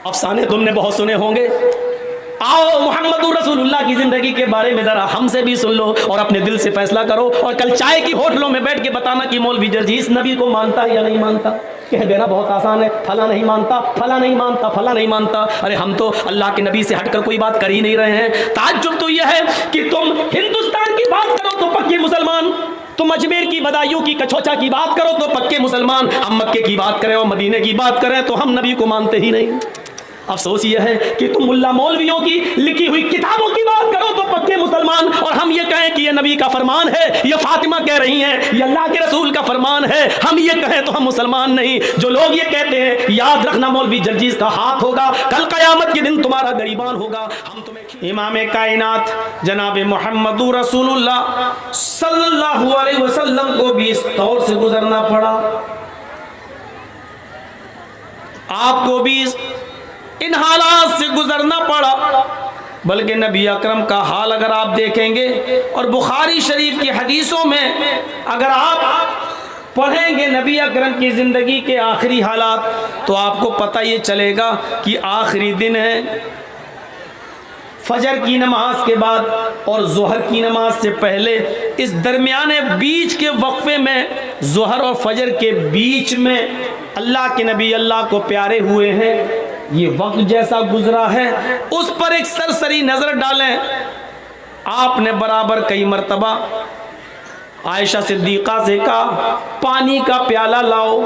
अफसाने तुमने बहुत सुने होंगे। आओ मोहम्मद रसूलुल्लाह की जिंदगी के बारे में जरा हमसे भी सुन लो और अपने दिल से फैसला करो। और कल चाय की होटलों में बैठ के बताना कि मौलवी जर्जीस नबी को मानता है या नहीं मानता। कह देना बहुत आसान है, फला नहीं मानता, फला नहीं मानता, फला नहीं मानता। अरे हम तो अल्लाह के नबी से हटकर कोई बात कर ही नहीं रहे हैं। ताज्जुब तो यह है कि तुम हिंदुस्तान की बात करो तो पक्के मुसलमान, तुम अजमेर की बदायूं की कछोचा की बात करो तो पक्के मुसलमान, हम मक्के की बात करें और मदीने की बात करें तो हम नबी को मानते ही नहीं। अफसोस यह है कि तुम मुल्ला मौलवियों की लिखी हुई किताबों की बात करो तो पक्के मुसलमान, और हम ये कहें कि ये नबी का फरमान है, ये फातिमा कह रही हैं, ये अल्लाह के रसूल का फरमान है, हम ये कहें तो हम मुसलमान नहीं। जो लोग ये कहते हैं, याद रखना मौलवी जर्जीस का हाथ होगा, कल कयामत के दिन तुम्हारा गरीबान होगा। हम तुम्हें इमाम कायनात जनाब मोहम्मद रसूलुल्लाह सल्लल्लाहु अलैहि वसल्लम को भी इस दौर से गुजरना पड़ा, आपको भी इन हालात से गुजरना पड़ा। बल्कि नबी अकरम का हाल अगर आप देखेंगे और बुखारी शरीफ की हदीसों में अगर आप पढ़ेंगे नबी अकरम की ज़िंदगी के आखिरी हालात, तो आपको पता ये चलेगा कि आखिरी दिन है, फजर की नमाज के बाद और जोहर की नमाज से पहले, इस दरमियाने बीच के वक्फे में, जोहर और फजर के बीच में अल्लाह के नबी अल्लाह को प्यारे हुए हैं। ये वक्त जैसा गुजरा है उस पर एक सरसरी नजर डालें। आपने बराबर कई मर्तबा आयशा सिद्दीक़ा से कहा, पानी का प्याला लाओ।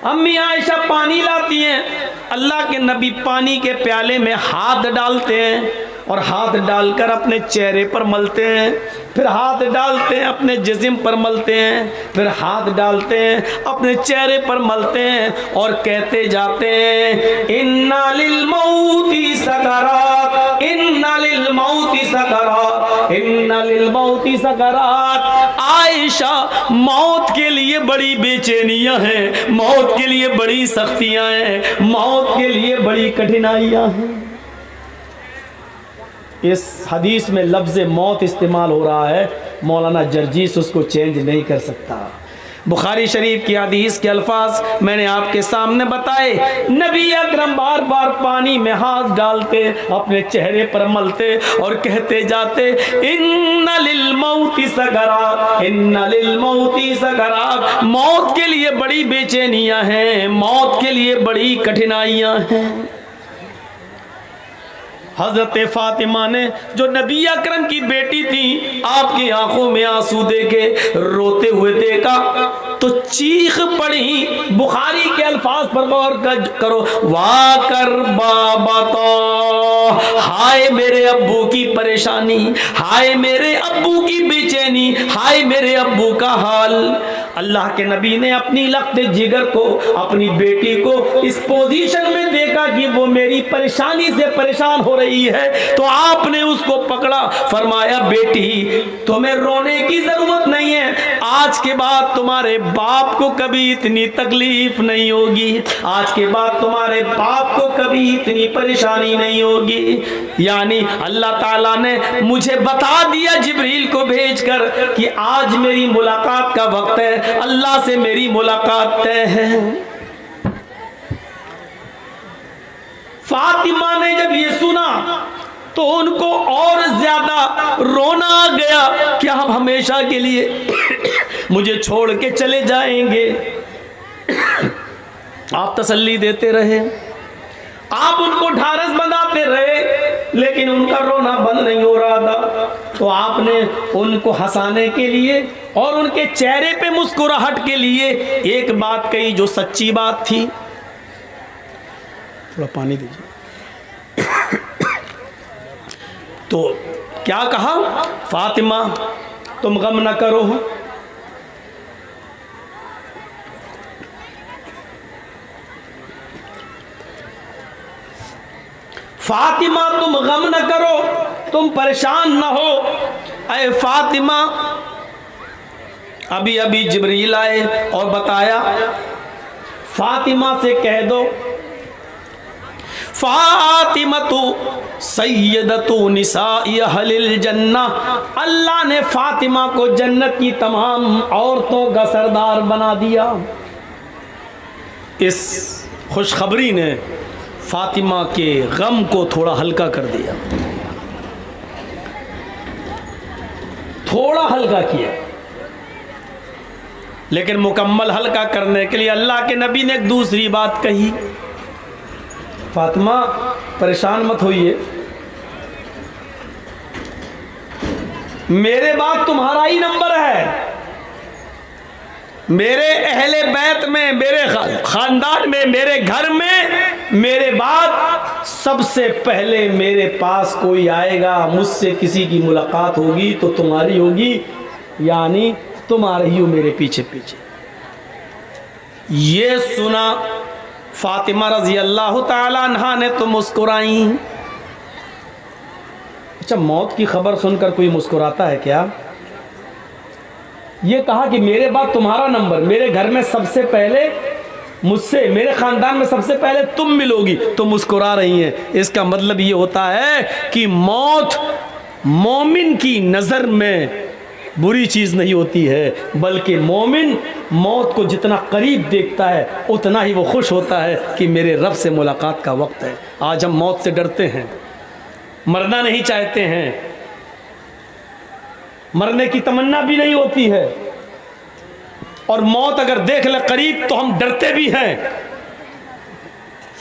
अम्मी आयशा पानी लाती हैं, अल्लाह के नबी पानी के प्याले में हाथ डालते हैं और हाथ डालकर अपने चेहरे पर मलते हैं, फिर हाथ डालते हैं अपने जिस्म पर मलते हैं, फिर हाथ डालते हैं अपने चेहरे पर मलते हैं और कहते जाते हैं, इन्ना लिल मौती सकरात, इन्ना लिल मौती सकरात, इन्ना लिल मौती सकरात। आयशा, मौत के लिए बड़ी बेचैनियां हैं, मौत के लिए बड़ी सख्तियां हैं, मौत के लिए बड़ी कठिनाइयां हैं। इस हदीस में लफ्ज़ मौत इस्तेमाल हो रहा है, मौलाना जर्जीस उसको चेंज नहीं कर सकता। बुखारी शरीफ की हदीस के अल्फाज मैंने आपके सामने बताए। नबी अकरम बार बार पानी में हाथ डालते, अपने चेहरे पर मलते और कहते जाते, इन्ना लिल मौती सकरात, इन्ना लिल मौती सकरात। मौत के लिए बड़ी बेचैनियां हैं, मौत के लिए बड़ी कठिनाइयां हैं। हजरत फातिमा ने, जो नबी अकरम की बेटी थी, आपकी आंखों में आंसू देके रोते हुए देखा तो चीख पड़ी। बुखारी के अल्फाज पर गौर करो, वाह कर बाबा तो, हाय मेरे अब्बू की परेशानी, हाय मेरे अब्बू की बेचैनी, हाय मेरे अब्बू का हाल। अल्लाह के नबी ने अपनी लख्त जिगर को, अपनी बेटी को इस पोजीशन में देखा कि वो मेरी परेशानी से परेशान हो रही है, तो आपने उसको पकड़ा, फरमाया, बेटी तुम्हें रोने की जरूरत नहीं है, आज के बाद तुम्हारे बाप को कभी इतनी तकलीफ नहीं होगी, आज के बाद तुम्हारे बाप को कभी इतनी परेशानी नहीं होगी। यानी अल्लाह ताला ने मुझे बता दिया जिब्रील को भेजकर कि आज मेरी मुलाकात का वक्त है, अल्लाह से मेरी मुलाकात तय है। फातिमा ने जब ये सुना तो उनको और ज्यादा रोना आ गया कि आप हमेशा के लिए मुझे छोड़ के चले जाएंगे। आप तसल्ली देते रहे, आप उनको ढारस बंधाते रहे, लेकिन उनका रोना बंद नहीं हो रहा था। तो आपने उनको हंसाने के लिए और उनके चेहरे पे मुस्कुराहट के लिए एक बात कही जो सच्ची बात थी। थोड़ा पानी दीजिए। तो क्या कहा, फातिमा तुम गम न करो, फातिमा तुम गम न करो, तुम परेशान न हो। अरे फातिमा, अभी अभी जिब्रील आए और बताया, फातिमा से कह दो, फातिमतु सैयदतु निसाई अहलिल जन्ना, अल्लाह ने फातिमा को जन्नत की तमाम औरतों का सरदार बना दिया। इस खुशखबरी ने फातिमा के गम को थोड़ा हल्का कर दिया, थोड़ा हल्का किया। लेकिन मुकम्मल हल्का करने के लिए अल्लाह के नबी ने एक दूसरी बात कही, फातिमा परेशान मत होइए, मेरे बाद तुम्हारा ही नंबर है, मेरे अहले बैत में, मेरे खानदान में, मेरे घर में मेरे बाद सबसे पहले मेरे पास कोई आएगा, मुझसे किसी की मुलाकात होगी तो तुम्हारी होगी, यानी तुम आ रही हो मेरे पीछे पीछे। ये सुना फातिमा रजी अल्लाह ताला अन्हा ने तो मुस्कुराई। अच्छा, मौत की खबर सुनकर कोई मुस्कुराता है क्या? ये कहा कि मेरे बाद तुम्हारा नंबर, मेरे घर में सबसे पहले मुझसे, मेरे खानदान में सबसे पहले तुम मिलोगी, तो मुस्कुरा रही हैं। इसका मतलब ये होता है कि मौत मोमिन की नज़र में बुरी चीज़ नहीं होती है, बल्कि मोमिन मौत को जितना करीब देखता है उतना ही वो खुश होता है कि मेरे रब से मुलाकात का वक्त है। आज हम मौत से डरते हैं, मरना नहीं चाहते हैं, मरने की तमन्ना भी नहीं होती है, और मौत अगर देख ले करीब तो हम डरते भी हैं।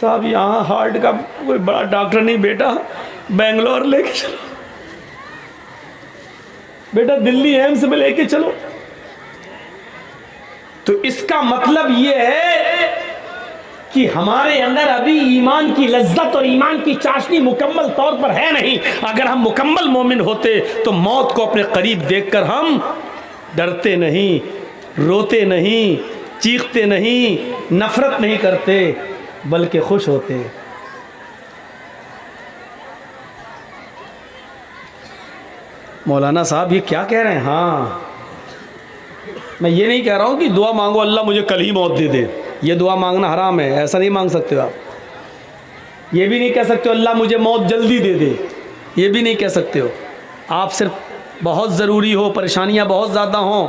साहब यहाँ हार्ट का कोई बड़ा डॉक्टर नहीं, बेटा बेंगलोर लेके चलो, बेटा दिल्ली एम्स में लेके चलो। तो इसका मतलब ये है कि हमारे अंदर अभी ईमान की लज्जत और ईमान की चाशनी मुकम्मल तौर पर है नहीं। अगर हम मुकम्मल मोमिन होते तो मौत को अपने करीब देखकर हम डरते नहीं, रोते नहीं, चीखते नहीं, नफरत नहीं करते, बल्कि खुश होते। मौलाना साहब ये क्या कह रहे हैं? हाँ, मैं ये नहीं कह रहा हूँ कि दुआ मांगो अल्लाह मुझे कल ही मौत दे दे, ये दुआ मांगना हराम है, ऐसा नहीं मांग सकते हो आप। ये भी नहीं कह सकते हो अल्लाह मुझे मौत जल्दी दे दे, ये भी नहीं कह सकते हो। आप सिर्फ बहुत ज़रूरी हो, परेशानियाँ बहुत ज़्यादा हों,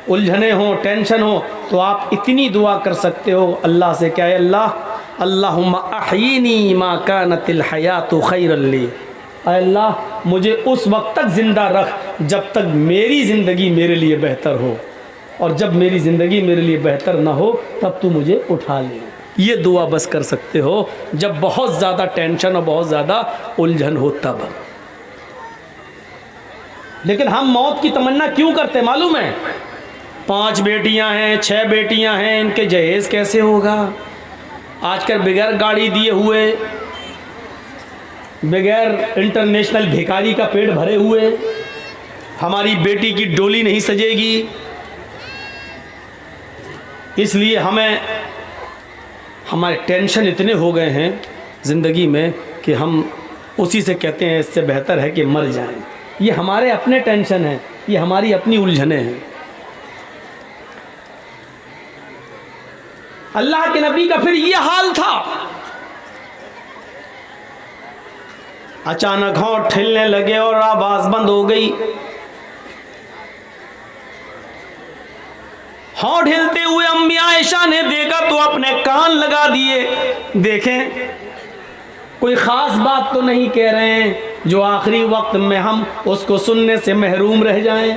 उलझने हों, टेंशन हो, तो आप इतनी दुआ कर सकते हो अल्लाह से, क्या है अल्लाह अल्लाहुम्मा अहयिनी मा कानतिल हयातु खैरल ली, अल्लाह मुझे उस वक्त तक ज़िंदा रख जब तक मेरी ज़िंदगी मेरे लिए बेहतर हो, और जब मेरी ज़िंदगी मेरे लिए बेहतर ना हो तब तू मुझे उठा ले। ये दुआ बस कर सकते हो जब बहुत ज़्यादा टेंशन और बहुत ज़्यादा उलझन हो तब। लेकिन हम मौत की तमन्ना क्यों करते मालूम है? 5 बेटियां हैं, 6 बेटियां हैं, इनके जहेज़ कैसे होगा? आजकल बगैर गाड़ी दिए हुए, बगैर इंटरनेशनल भिखारी का पेट भरे हुए हमारी बेटी की डोली नहीं सजेगी। इसलिए हमारे टेंशन इतने हो गए हैं ज़िंदगी में कि हम उसी से कहते हैं इससे बेहतर है कि मर जाएं। ये हमारे अपने टेंशन हैं, ये हमारी अपनी उलझने हैं। अल्लाह के नबी का फिर ये हाल था। अचानक होंठ ठिलने लगे और आवाज़ बंद हो गई। होंठ हिलते हुए अम्मी आयशा ने देखा तो अपने कान लगा दिए, देखें कोई ख़ास बात तो नहीं कह रहे हैं जो आखिरी वक्त में हम उसको सुनने से महरूम रह जाएं।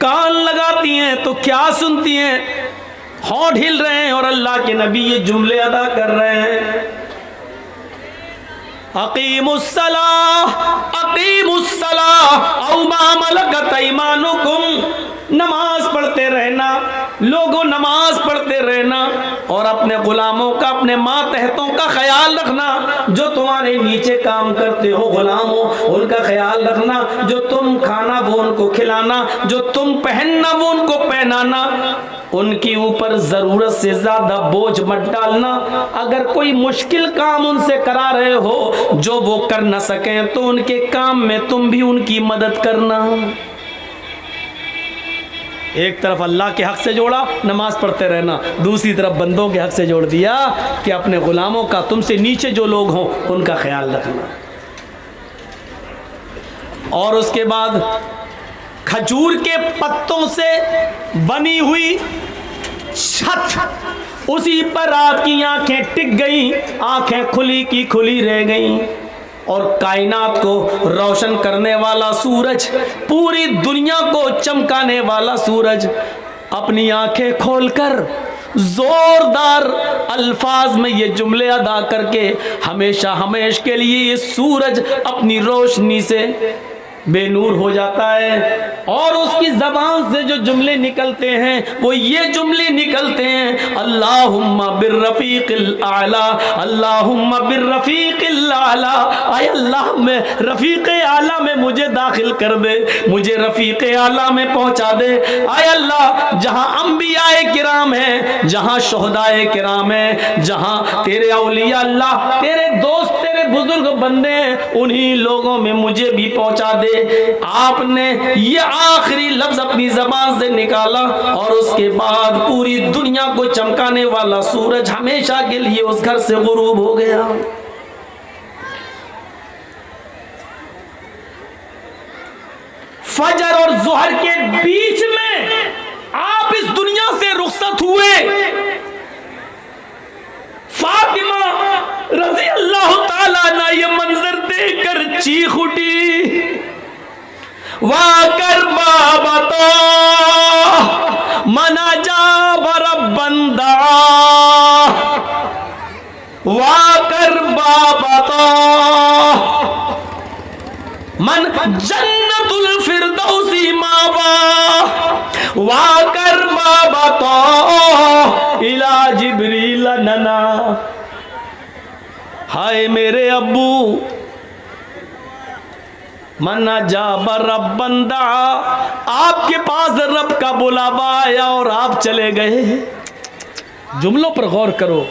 कान लगाती हैं तो क्या सुनती हैं? होंठ हिल रहे हैं और अल्लाह के नबी ये जुमले अदा कर रहे हैं, अकीमुस्सलाह औ मा मलकत ऐमानुकुम, नमाज पढ़ते रहना, लोगों नमाज पढ़ते रहना, और अपने गुलामों का, अपने मातहतों का ख्याल रखना, जो तुम्हारे नीचे काम करते हो गुलामों उनका ख्याल रखना, जो तुम खाना वो उनको खिलाना, जो तुम पहनना वो उनको पहनाना, उनके ऊपर ज़रूरत से ज़्यादा बोझ मत डालना। अगर कोई मुश्किल काम उनसे करा रहे हो जो वो कर न सकें तो उनके काम में तुम भी उनकी मदद करना। एक तरफ अल्लाह के हक से जोड़ा, नमाज पढ़ते रहना, दूसरी तरफ बंदों के हक से जोड़ दिया कि अपने गुलामों का, तुमसे नीचे जो लोग हों उनका ख्याल रखना। और उसके बाद खजूर के पत्तों से बनी हुई छत उसी पर आपकी आंखें टिक गई, आंखें खुली की खुली रह गई। और कायनात को रोशन करने वाला सूरज, पूरी दुनिया को चमकाने वाला सूरज अपनी आंखें खोलकर जोरदार अल्फाज में ये जुमले अदा करके हमेशा हमेशा के लिए ये सूरज अपनी रोशनी से बेनूर हो जाता है। और उसकी जबान से जो जुमले निकलते हैं वो ये जुमले निकलते हैं, अल्लाहुम्मा बिर्रफीक़िल आला, अल्लाहुम्मा बिर्रफीक़िल आला। आय अल्लाह में रफ़ीक़े आला में मुझे दाखिल कर दे, मुझे रफ़ीक़े आला में पहुंचा दे। आय अल्लाह, जहां अंबियाए किराम हैं, जहां शुहदाए किराम हैं, जहां तेरे औलिया अल्लाह, तेरे दोस्त, तेरे बुजुर्ग बंदे हैं, उन्हीं लोगों में मुझे भी पहुंचा दे। आपने ये आखिरी लफ्ज अपनी जबान से निकाला और उसके बाद पूरी दुनिया को चमकाने वाला सूरज हमेशा के लिए उस घर से गुरूब हो गया। फजर और ज़ोहर के बीच में आप इस दुनिया से रुखसत हुए। फातिमा रज़ी अल्लाह ताला अन्हा ये मंजर देखकर चीख उठी, वाकर बाबा तो मना जा बरब बंदा, वाकर बाबा तो मन जन्नतुल फिरदौसी मावा, वाकर बाबा तो इला जिब्रील नना। हाय मेरे अब्बू, मना जा रब बंदा, आपके पास रब का बुलावा आया और आप चले गए। जुमलों पर गौर करो।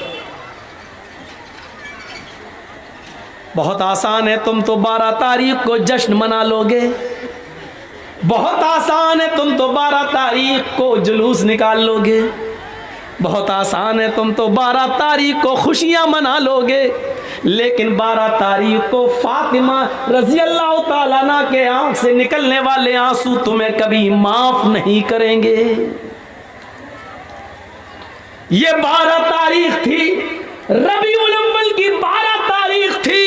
बहुत आसान है, तुम तो 12 तारीख को जश्न मना लोगे, बहुत आसान है, तुम तो 12 तारीख को जुलूस निकाल लोगे, बहुत आसान है, तुम तो 12 तारीख को खुशियां मना लोगे, लेकिन 12 तारीख को फातिमा रज़ी अल्लाह ताला अन्हा के आंख से निकलने वाले आंसू तुम्हें कभी माफ नहीं करेंगे। ये 12 तारीख थी, रबीउल अव्वल की 12 तारीख थी।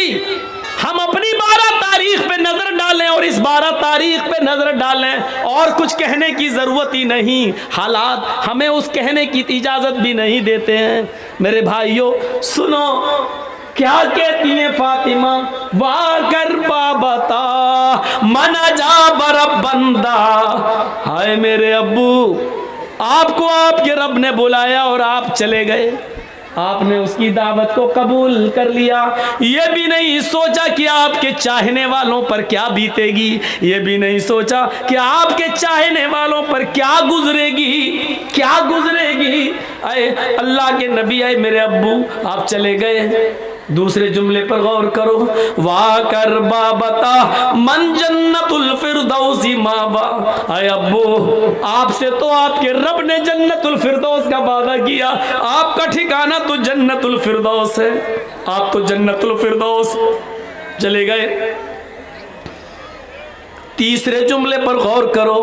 हम अपनी 12 तारीख पे नजर डालें और इस 12 तारीख पे नजर डालें, और कुछ कहने की जरूरत ही नहीं। हालात हमें उस कहने की इजाजत भी नहीं देते हैं। मेरे भाइयों सुनो, क्या कहती है फातिमा, वाकर बाबता मना जा बरब बंदा। हाय मेरे अब्बू, आपको आपके रब ने बुलाया और आप चले गए। आपने उसकी दावत को कबूल कर लिया, ये भी नहीं सोचा कि आपके चाहने वालों पर क्या बीतेगी, ये भी नहीं सोचा कि आपके चाहने वालों पर क्या गुजरेगी, क्या गुजरेगी। आए अल्लाह के नबी, आए मेरे अब्बू, आप चले गए। दूसरे जुमले पर गौर करो, वाकर बाबता मन जन्नतुल फिरदौसी मावा। आए अब्बू, आपसे तो आपके रब ने जन्नतुल फिरदौस का वादा किया, आपका ठिकाना तो जन्नतुल फिरदौस है, आप तो जन्नतुल फिरदौस चले गए। तीसरे जुमले पर गौर करो,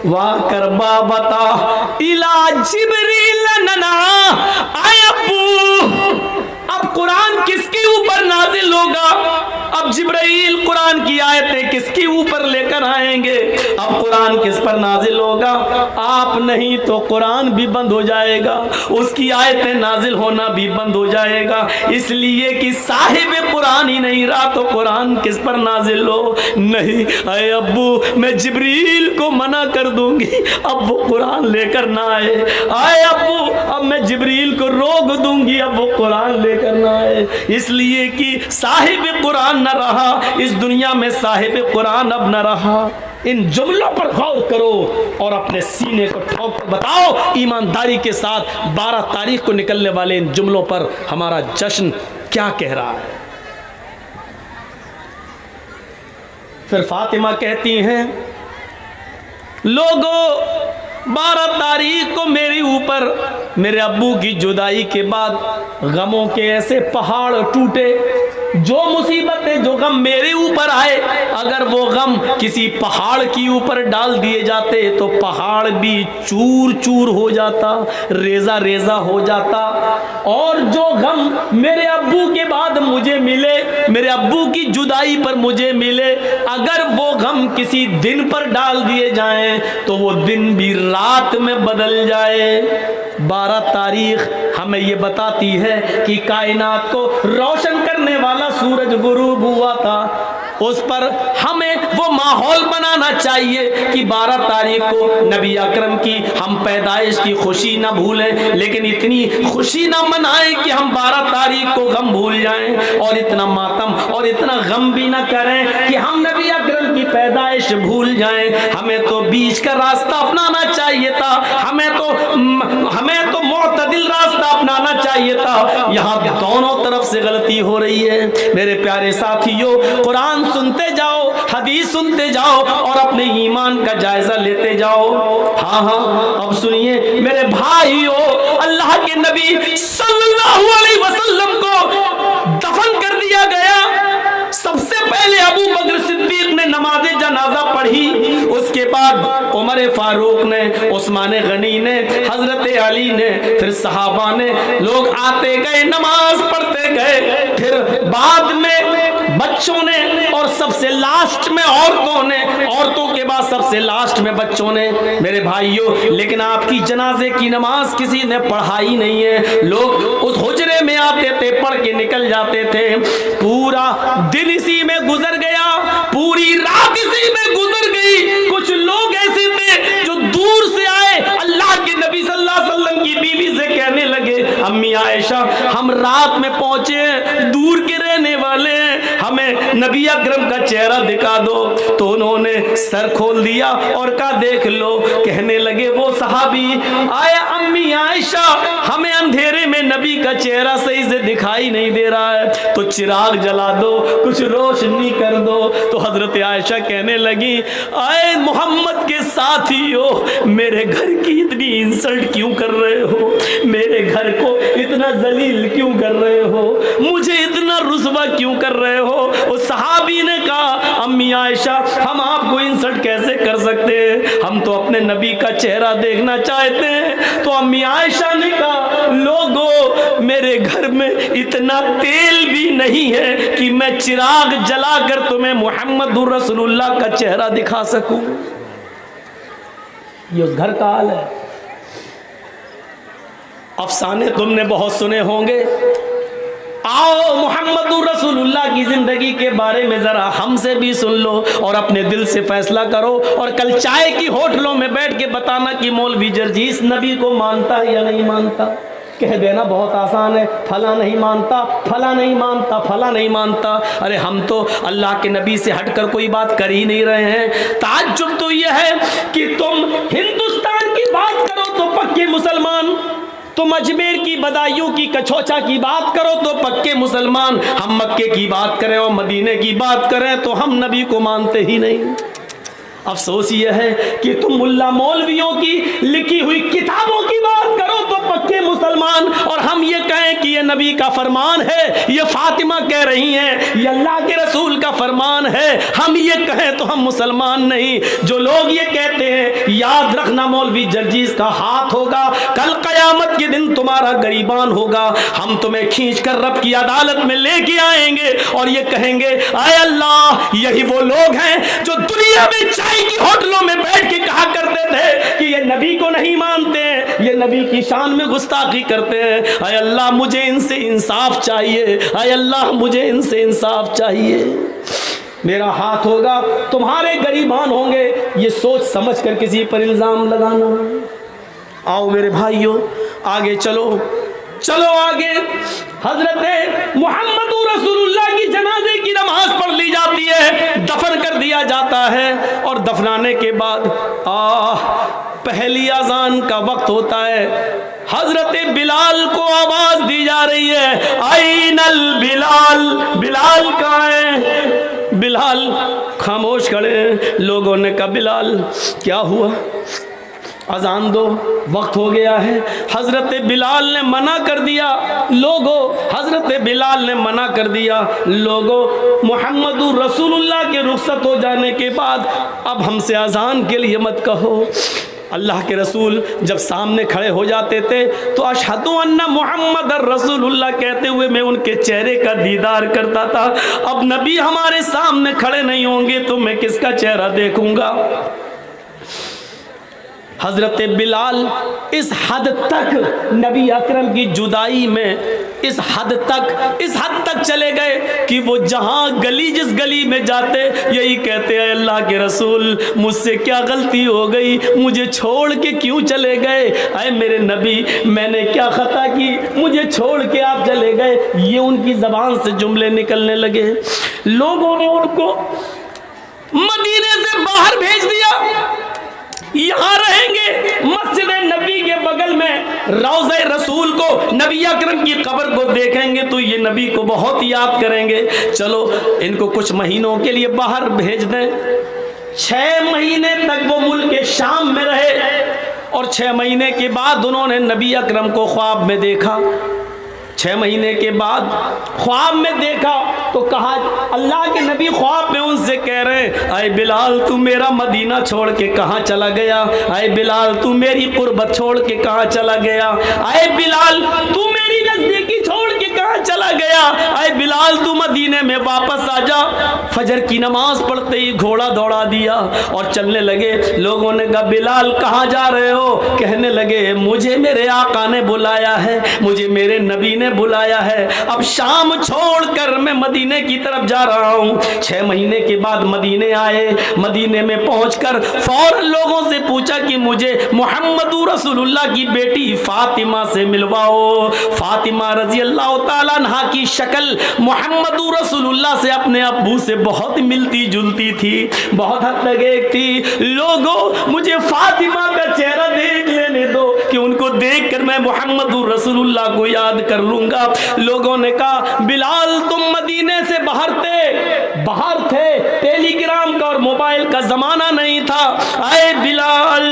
वाकर बाबता इला जिब्रील नना। आए अब्बू, अब कुरान किसके ऊपर नाजिल होगा? अब जिब्राइल कुरान की आयतें किसके ऊपर लेकर आएंगे? अब कुरान किस पर नाजिल होगा? आप नहीं तो कुरान भी बंद हो जाएगा, उसकी आयतें नाजिल होना भी बंद हो जाएगा, इसलिए कि साहिब कुरान ही नहीं रहा तो कुरान किस पर नाजिल हो? नहीं। अरे अब्बू, मैं जिब्रील को मना कर दूंगी, अब वो कुरान लेकर ना आए। आए अब्बू, अब मैं जिब्रील को रोक दूंगी, अब वो कुरान लेकर ना आए, इसलिए कि साहिब कुरान न रहा इस दुनिया में, साहिब कुरान अब न रहा। इन जुमलों पर गौर करो और अपने सीने को ठोक बताओ ईमानदारी के साथ 12 तारीख को निकलने वाले इन जुमलों पर हमारा जश्न क्या कह रहा है। फिर फातिमा कहती हैं, लोगों 12 तारीख को मेरे ऊपर मेरे अब्बू की जुदाई के बाद गमों के ऐसे पहाड़ टूटे, जो मुसीबतें, जो गम मेरे ऊपर आए, अगर वो गम किसी पहाड़ के ऊपर डाल दिए जाते तो पहाड़ भी चूर चूर हो जाता, रेजा रेजा हो जाता। और जो गम मेरे अब्बू के बाद मुझे मिले, मेरे अब्बू की जुदाई पर मुझे मिले, अगर वो गम किसी दिन पर डाल दिए जाएं तो वो दिन भी रात में बदल जाए। 12 तारीख हमें ये बताती है कि कायनात को रोशन करने वाला सूरज गुरूब हुआ था। उस पर हमें वो माहौल बनाना चाहिए कि 12 तारीख को नबी अकरम की हम पैदाइश की खुशी ना भूलें, लेकिन इतनी खुशी ना मनाएं कि हम 12 तारीख को गम भूल जाएं, और इतना मातम और इतना गम भी ना करें कि हम नबी अकरम की पैदाइश भूल जाएं। हमें तो बीच का रास्ता अपनाना चाहिए था, हमें तो मुअतदिल रास्ता अपनाना चाहिए था। यहाँ दोनों तरफ से गलती हो रही है। मेरे प्यारे साथियों, कुरान सुनते जाओ, हदीस सुनते जाओ और अपने ईमान का जायजा लेते जाओ। हाँ हाँ, अब सुनिए मेरे भाइयों, अल्लाह के नबी सल्लल्लाहु अलैहि वसल्लम को दफन कर दिया गया। सबसे पहले अबू बकर सिद्दीक ने नमाज़े जनाजा पढ़ी, उसके बाद उमर फारूक ने, उस्मान गनी ने, हजरत अली ने, फिर सहाबा ने, लोग आते गए, नमाज पढ़ते गए, फिर बाद में बच्चों ने, और सबसे लास्ट में औरतों ने, औरतों के बाद सबसे लास्ट में बच्चों ने। मेरे भाइयों, लेकिन आपकी जनाजे की नमाज किसी ने पढ़ाई नहीं है। लोग उस हुजरे में आते थे, पढ़ के निकल जाते थे, पूरा दिन इसी में गुजर गया, पूरी रात इसी में गुजर गई। कुछ लोग ऐसे थे जो दूर से आए, अल्लाह के नबी सल्लल्लाहु अलैहि वसल्लम की बीवी से कहने लगे, अम्मी आयशा, हम रात में पहुंचे, दूर के रहने वाले हैं, हमें नबी अकरम का चेहरा दिखा दो। तो उन्होंने सर खोल दिया और कहा, देख लो। कहने लगे वो सहाबी, आया अम्मी आयशा, हमें अंधेरे में नबी का चेहरा सही से दिखाई नहीं दे रहा है, तो चिराग जला दो, कुछ रोशनी कर दो। तो हजरत आयशा कहने लगी, आए मोहम्मद के साथियों, मेरे घर की इतनी इंसल्ट क्यों कर रहे हो, मेरे घर को इतना जलील क्यों कर रहे हो, मुझे इतना रुसवा क्यों कर रहे हो। उस सहाबी ने कहा, अम्मी आयशा, हम आपको इंसल्ट कैसे कर सकते हैं, हम तो अपने नबी का चेहरा देखना चाहते हैं। तो अम्मी आयशा ने कहा, लोगों, मेरे घर में इतना तेल भी नहीं है कि मैं चिराग जलाकर तुम्हें मुहम्मदुर रसूलुल्लाह का चेहरा दिखा सकूं। ये उस घर का हाल है। अफसाने तुमने बहुत सुने होंगे, आओ मुहम्मदुर रसूलुल्लाह की जिंदगी के बारे में जरा हमसे भी सुन लो और अपने दिल से फैसला करो, और कल चाय की होटलों में बैठ के बताना कि मौलवी जर्जीस नबी को मानता है या नहीं मानता। कह देना बहुत आसान है, फला नहीं मानता, फला नहीं मानता, फला नहीं मानता। अरे हम तो अल्लाह के नबी से हटकर कोई बात कर ही नहीं रहे हैं। ताज्जुब तो यह है कि तुम हिंदुस्तान की बात करो तो पक्के मुसलमान, तुम अजमेर की बदायूं की कछोचा की बात करो तो पक्के मुसलमान, हम मक्के की बात करें और मदीने की बात करें तो हम नबी को मानते ही नहीं। अफसोस यह है कि तुम मुल्ला मौलवियों की लिखी हुई किताबों की बात करो तो पक्के मुसलमान, और हम ये कहें कि ये नबी का फरमान है, ये फातिमा कह रही हैं, ये अल्लाह के रसूल का फरमान है, हम ये कहें तो हम मुसलमान नहीं। जो लोग ये कहते हैं, याद रखना मौलवी जर्जीस का हाथ होगा, कल कयामत के दिन तुम्हारा गरीबान होगा, हम तुम्हें खींच कर रब की अदालत में लेके आएंगे और ये कहेंगे, आए अल्लाह, यही वो लोग हैं जो दुनिया में चाय की होटलों में बैठ के कहा करते थे कि ये नबी को नहीं मानते हैं, ये नबी की शान में गुस्ताखी करते हैं। आए अल्लाह, मुझे इनसे इंसाफ चाहिए, आए अल्लाह, मुझे इनसे इंसाफ चाहिए। मेरा हाथ होगा, तुम्हारे गरीबान होंगे, ये सोच समझ कर किसी पर इल्जाम लगाना। आओ मेरे भाइयों, आगे चलो, चलो आगे। हजरत मुहम्मद रसूलुल्लाह की जनाजे की नमाज पढ़ ली जाती है, दफन कर दिया जाता है, और दफनाने के बाद पहली अजान का वक्त होता है। हजरत बिलाल को आवाज दी जा रही है, आइनल बिलाल, बिलाल कहाँ है। बिलाल खामोश खड़े हैं। लोगों ने कहा, बिलाल क्या हुआ, अजान दो, वक्त हो गया है। हज़रत बिलाल ने मना कर दिया, लोगों, हज़रत बिलाल ने मना कर दिया, लोगों, मुहम्मदुर रसूलुल्लाह के रुखसत हो जाने के बाद अब हमसे अजान के लिए मत कहो। अल्लाह के रसूल जब सामने खड़े हो जाते थे तो अशहदु अन्ना मुहम्मदर रसूलुल्लाह कहते हुए मैं उनके चेहरे का दीदार करता था। अब नबी हमारे सामने खड़े नहीं होंगे तो मैं किसका चेहरा देखूंगा। हज़रत बिलाल इस हद तक नबी अकरम की जुदाई में इस हद तक चले गए कि वो जहाँ गली, जिस गली में जाते यही कहते हैं, अल्लाह के रसूल मुझसे क्या गलती हो गई, मुझे छोड़ के क्यों चले गए, अरे मेरे नबी मैंने क्या खता की, मुझे छोड़ के आप चले गए। ये उनकी ज़बान से जुमले निकलने लगे। लोगों ने उनको मदीने से बाहर भेज दिया, यहाँ रहेंगे मस्जिद नबी के बगल में रौज़े रसूल को, नबी अकरम की कब्र को देखेंगे तो ये नबी को बहुत याद करेंगे। चलो इनको कुछ महीनों के लिए बाहर भेज दें। 6 महीने तक वो मुल्क शाम में रहे और 6 महीने के बाद उन्होंने नबी अकरम को ख्वाब में देखा। 6 महीने के बाद ख्वाब में देखा तो कहा, अल्लाह के नबी ख्वाब में उनसे कह रहे हैं, अय बिलाल तू मेरा मदीना छोड़ के कहाँ चला गया, अय बिलाल तू मेरी कुर्बत छोड़ के कहाँ चला गया, अय बिलाल तू मेरी नजदीकी छोड़ के कहाँ चला गया, अय बिलाल तू मदीने में वापस आ जा। फजर की नमाज पढ़ते ही घोड़ा दौड़ा दिया और चलने लगे। लोगों ने कहा, बिलाल कहाँ जा रहे हो? कहने लगे, मुझे मेरे आका ने बुलाया है, मुझे मेरे नबी ने बुलाया है, अब शाम छोड़कर मैं मदीने की तरफ जा रहा हूँ। 6 महीने के बाद मदीने आए। मदीने में पहुंचकर फौरन लोगों से पूछा कि मुझे मुहम्मदुर रसूलुल्लाह की बेटी फातिमा से मिलवाओ। फातिमा रजी अल्लाह ताला अन्हा की शक्ल मुहम्मदुर रसूलुल्लाह से अपने अब्बू से बहुत मिलती जुलती थी, बहुत हद तक एक थी। लोगों मुझे फातिमा का चेहरा देख लेने दो कि उनको देखकर मैं मुहम्मदुर रसूलुल्लाह को याद कर लूंगा। लोगों ने कहा, बिलाल तुम मदीने से बाहर थे, टेलीग्राम का और मोबाइल का जमाना नहीं था। अरे बिलाल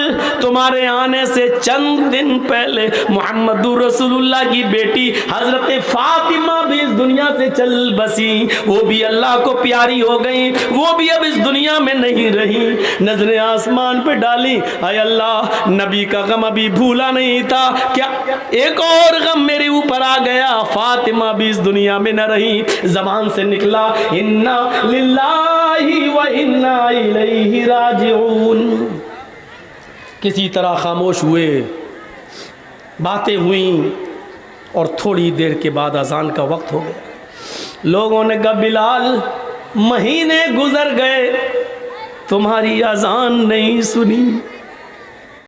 तुम्हारे आने से चंद दिन पहले मुहम्मदुर रसूलुल्लाह की बेटी हजरत फातिमा भी इस दुनिया से चल बसी, वो भी अल्लाह को प्यारी हो गई, वो भी अब इस दुनिया में नहीं रही। नजरें आसमान पे डाली, अय अल्लाह नबी का गम अभी भूला नहीं था क्या, एक और गम मेरे ऊपर आ गया, फातिमा भी इस दुनिया में न रही। जबान से निकला, इन्ना लिल्लाहि व इन्ना इलैहि राजिऊन। किसी तरह खामोश हुए, बातें हुई और थोड़ी देर के बाद अजान का वक्त हो गया। लोगों ने कहा, बिलाल महीने गुजर गए तुम्हारी अजान नहीं सुनी।